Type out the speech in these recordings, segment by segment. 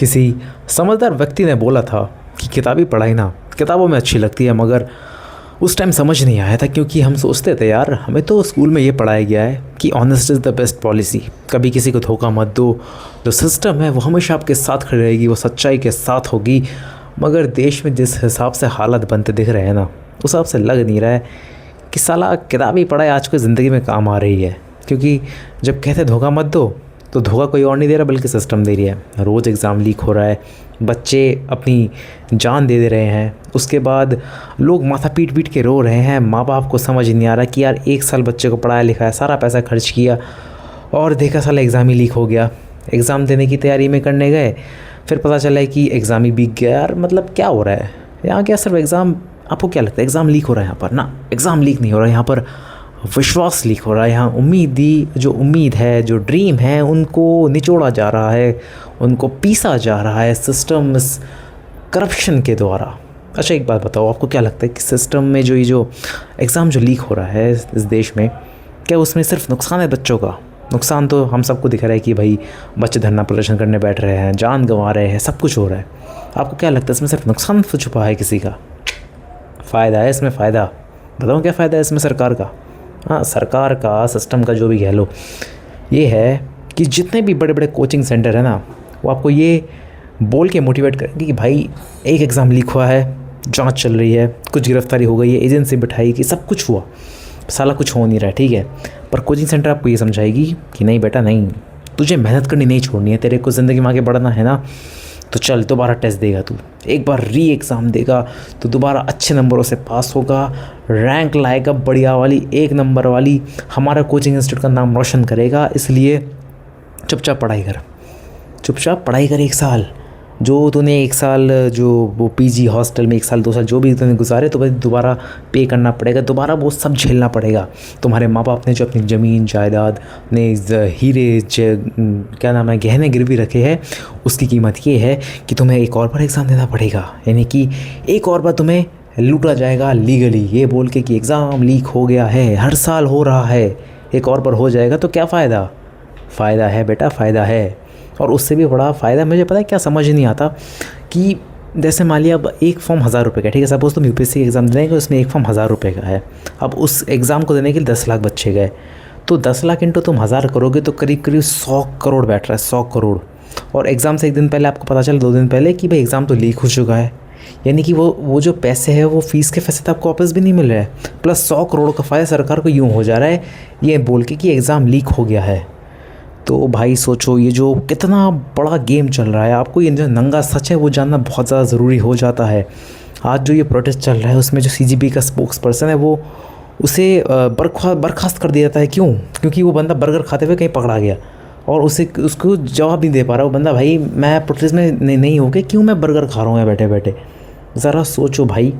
किसी समझदार व्यक्ति ने बोला था कि किताबी पढ़ाई ना किताबों में अच्छी लगती है, मगर उस टाइम समझ नहीं आया था क्योंकि हम सोचते थे यार हमें तो स्कूल में ये पढ़ाया गया है कि honest is the best policy, कभी किसी को धोखा मत दो, जो सिस्टम है वो हमेशा आपके साथ खड़ी रहेगी, वो सच्चाई के साथ होगी। मगर देश में जिस हिसाब से हालात बनते दिख रहे हैं ना, उस हिसाब से लग नहीं रहा है कि साला किताबी पढ़ाई आज की ज़िंदगी में काम आ रही है। क्योंकि जब कहते धोखा मत दो तो धोखा कोई और नहीं दे रहा बल्कि सिस्टम दे रही है। रोज़ एग्ज़ाम लीक हो रहा है, बच्चे अपनी जान दे रहे हैं, उसके बाद लोग माथा पीट पीट के रो रहे हैं। माँ बाप को समझ नहीं आ रहा कि यार 1 साल बच्चे को पढ़ाया लिखाया, सारा पैसा खर्च किया और देखा साला एग्ज़ाम ही लीक हो गया। एग्ज़ाम देने की तैयारी में करने गए, फिर पता चला कि एग्ज़ाम ही बिक गया। यार मतलब क्या हो रहा है यहाँ? क्या सिर्फ एग्ज़ाम? आपको क्या लगता है एग्ज़ाम लीक हो रहा है यहाँ पर? ना, एग्ज़ाम लीक नहीं हो रहा है यहाँ पर, विश्वास लीक हो रहा है। यहाँ उम्मीद है, जो ड्रीम है, उनको निचोड़ा जा रहा है, उनको पीसा जा रहा है सिस्टम इस करप्शन के द्वारा। अच्छा एक बात बताओ, आपको क्या लगता है कि सिस्टम में जो एग्ज़ाम जो लीक हो रहा है इस देश में, क्या उसमें सिर्फ नुकसान है बच्चों का? नुकसान तो हम सबको दिख रहा है कि भाई बच्चे धरना प्रदर्शन करने बैठ रहे हैं, जान गंवा रहे हैं, सब कुछ हो रहा है। आपको क्या लगता है इसमें सिर्फ नुकसान तो छुपा है किसी का? फ़ायदा है इसमें? फ़ायदा बताओ क्या फ़ायदा है इसमें सरकार का? हाँ, सरकार का, सिस्टम का, जो भी कह लो, ये है कि जितने भी बड़े बड़े कोचिंग सेंटर है ना, वो आपको ये बोल के मोटिवेट करेंगे कि भाई एक एग्ज़ाम लीक हुआ है, जांच चल रही है, कुछ गिरफ्तारी हो गई है, एजेंसी बिठाई कि सब कुछ हुआ, साला कुछ हो नहीं रहा है, ठीक है। पर कोचिंग सेंटर आपको ये समझाएगी कि नहीं बेटा नहीं, तुझे मेहनत करनी नहीं छोड़नी है, तेरे को ज़िंदगी में आगे बढ़ना है ना, तो चल दोबारा टेस्ट देगा, तू एक बार री एग्ज़ाम देगा तो दोबारा अच्छे नंबरों से पास होगा, रैंक लाएगा बढ़िया वाली, 1 नंबर वाली, हमारा कोचिंग इंस्टीट्यूट का नाम रोशन करेगा। इसलिए चुपचाप पढ़ाई कर, चुपचाप पढ़ाई कर। 1 साल जो तूने 1 साल जो वो पीजी हॉस्टल में 1 साल 2 साल जो भी तूने गुजारे, तो भाई दोबारा पे करना पड़ेगा, दोबारा वो सब झेलना पड़ेगा। तुम्हारे माँ बाप ने जो अपनी ज़मीन जायदाद ने हीरे क्या नाम है गहने गिरवी रखे हैं, उसकी कीमत ये है कि तुम्हें एक और बार एग्ज़ाम देना पड़ेगा, यानी कि एक और बार तुम्हें लूटा जाएगा लीगली, ये बोल के कि एग्ज़ाम लीक हो गया है, हर साल हो रहा है, एक और बार हो जाएगा तो क्या फ़ायदा? फ़ायदा है बेटा, फ़ायदा है। और उससे भी बड़ा फ़ायदा मुझे पता है क्या समझ नहीं आता कि जैसे मान लिया अब एक फॉर्म 1000 रुपये का, ठीक है, सपोज़ तुम यूपीएससी एग्ज़ाम देंगे, उसमें एक फॉर्म 1000 रुपये का है। अब उस एग्ज़ाम को देने के लिए 10 लाख बच्चे गए, तो 10 लाख इंटू तुम 1000 करोगे तो करीब करीब 100 करोड़ बैठ रहा है, 100 करोड़। और एग्ज़ाम से 1 दिन पहले आपको पता चला, 2 दिन पहले, कि भाई एग्ज़ाम तो लीक हो चुका है, यानी कि वो जो पैसे है, वो फ़ीस के पैसे तो आपको वापस भी नहीं मिल रहे हैं, प्लस 100 करोड़ का फ़ायदा सरकार को यूँ हो जा रहा है ये बोल के कि एग्ज़ाम लीक हो गया है। तो भाई सोचो ये जो कितना बड़ा गेम चल रहा है, आपको ये जो नंगा सच है वो जानना बहुत ज़्यादा ज़रूरी हो जाता है। आज जो ये प्रोटेस्ट चल रहा है उसमें जो सीजीबी का स्पोक्स पर्सन है वो उसे बर्खास्त कर दिया जाता है। क्यों? क्योंकि वो बंदा बर्गर खाते हुए कहीं पकड़ा गया और उसको जवाब नहीं दे पा रहा वो बंदा, भाई मैं प्रोटेस्ट में नहीं हो गया, क्यों मैं बर्गर खा रहा हूँ बैठे बैठे। ज़रा सोचो भाई,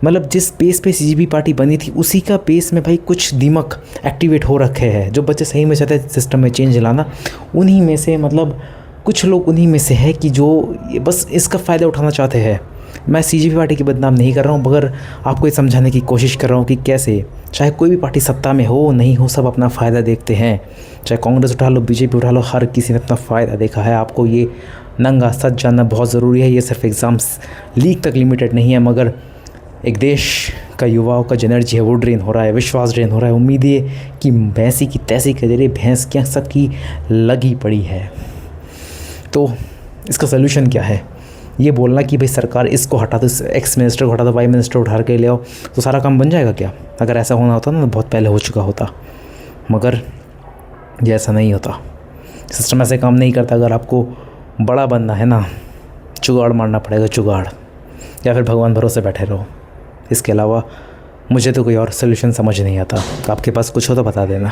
मतलब जिस पेस पे सीजीबी पार्टी बनी थी उसी का पेस में भाई कुछ दिमाग एक्टिवेट हो रखे हैं। जो बच्चे सही में चाहते हैं सिस्टम में चेंज लाना, उन्हीं में से मतलब कुछ लोग उन्हीं में से है कि जो बस इसका फ़ायदा उठाना चाहते हैं। मैं सीजीबी पार्टी की बदनाम नहीं कर रहा हूँ, मगर आपको ये समझाने की कोशिश कर रहा हूँ कि कैसे चाहे कोई भी पार्टी सत्ता में हो नहीं हो, सब अपना फ़ायदा देखते हैं। चाहे कांग्रेस उठा लो, बीजेपी उठा लो, हर किसी ने अपना फ़ायदा देखा है। आपको ये नंगा सच जानना बहुत ज़रूरी है। ये सिर्फ एग्ज़ाम्स लीक तक लिमिटेड नहीं है, मगर एक देश का युवाओं का जो एनर्जी है वो ड्रेन हो रहा है, विश्वास ड्रेन हो रहा है। उम्मीदें कि भैंसी की तैसी के जरिए भैंस क्या सबकी लगी पड़ी है। तो इसका सलूशन क्या है? ये बोलना कि भाई सरकार इसको हटा दो, एक्स मिनिस्टर को हटा दो, वाई मिनिस्टर उठा के ले आओ, तो सारा काम बन जाएगा क्या? अगर ऐसा होना होता ना तो बहुत पहले हो चुका होता, मगर ये ऐसा नहीं होता। सिस्टम ऐसे काम नहीं करता। अगर आपको बड़ा बनना है ना, जुगाड़ मारना पड़ेगा, जुगाड़, या फिर भगवान भरोसे बैठे रहो। इसके अलावा मुझे तो कोई और सलूशन समझ नहीं आता। आपके पास कुछ हो तो बता देना।